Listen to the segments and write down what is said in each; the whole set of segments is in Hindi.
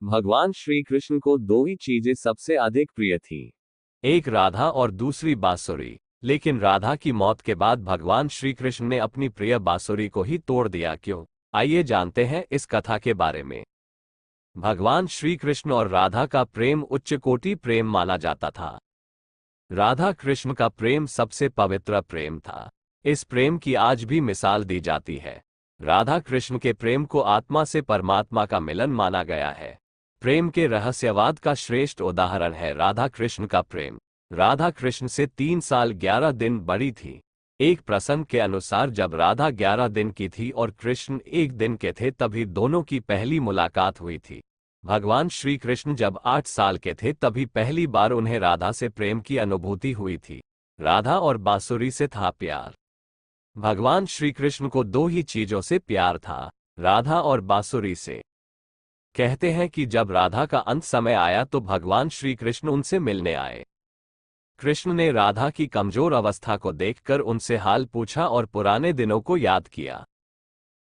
भगवान श्री कृष्ण को दो ही चीजें सबसे अधिक प्रिय थी, एक राधा और दूसरी बांसुरी। लेकिन राधा की मौत के बाद भगवान श्री कृष्ण ने अपनी प्रिय बांसुरी को ही तोड़ दिया। क्यों? आइए जानते हैं इस कथा के बारे में। भगवान श्री कृष्ण और राधा का प्रेम उच्च कोटि प्रेम माना जाता था। राधा कृष्ण का प्रेम सबसे पवित्र प्रेम था। इस प्रेम की आज भी मिसाल दी जाती है। राधा कृष्ण के प्रेम को आत्मा से परमात्मा का मिलन माना गया है। प्रेम के रहस्यवाद का श्रेष्ठ उदाहरण है राधा कृष्ण का प्रेम। राधा कृष्ण से 3 साल 11 दिन बड़ी थी। एक प्रसंग के अनुसार जब राधा 11 दिन की थी और कृष्ण 1 दिन के थे तभी दोनों की पहली मुलाकात हुई थी। भगवान श्री कृष्ण जब 8 साल के थे तभी पहली बार उन्हें राधा से प्रेम की अनुभूति हुई थी। राधा और बांसुरी से था प्यार। भगवान श्री कृष्ण को दो ही चीजों से प्यार था, राधा और बांसुरी से। कहते हैं कि जब राधा का अंत समय आया तो भगवान श्री कृष्ण उनसे मिलने आए। कृष्ण ने राधा की कमजोर अवस्था को देखकर उनसे हाल पूछा और पुराने दिनों को याद किया।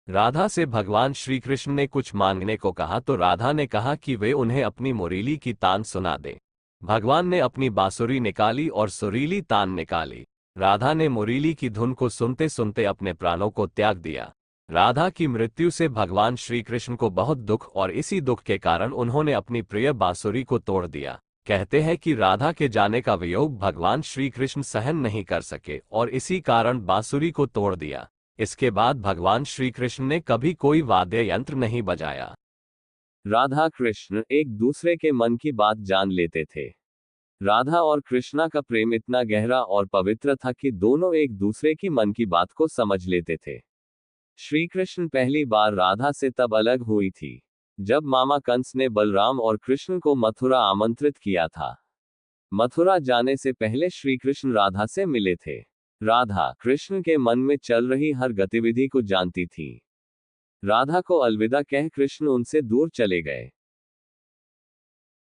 राधा से भगवान श्री कृष्ण ने कुछ मांगने को कहा तो राधा ने कहा कि वे उन्हें अपनी मुरीली की तान सुना दे। भगवान ने अपनी बांसुरी निकाली और सुरीली तान निकाली। राधा ने मुरीली की धुन को सुनते सुनते अपने प्राणों को त्याग दिया। राधा की मृत्यु से भगवान श्री कृष्ण को बहुत दुख और इसी दुख के कारण उन्होंने अपनी प्रिय बांसुरी को तोड़ दिया। कहते हैं कि राधा के जाने का वियोग भगवान श्री कृष्ण सहन नहीं कर सके और इसी कारण बांसुरी को तोड़ दिया। इसके बाद भगवान श्री कृष्ण ने कभी कोई वाद्य यंत्र नहीं बजाया। राधा कृष्ण एक दूसरे के मन की बात जान लेते थे। राधा और कृष्णा का प्रेम इतना गहरा और पवित्र था कि दोनों एक दूसरे की मन की बात को समझ लेते थे। श्री कृष्ण पहली बार राधा से तब अलग हुई थी जब मामा कंस ने बलराम और कृष्ण को मथुरा आमंत्रित किया था। मथुरा जाने से पहले श्री कृष्ण राधा से मिले थे। राधा कृष्ण के मन में चल रही हर गतिविधि को जानती थी। राधा को अलविदा कह कृष्ण उनसे दूर चले गए।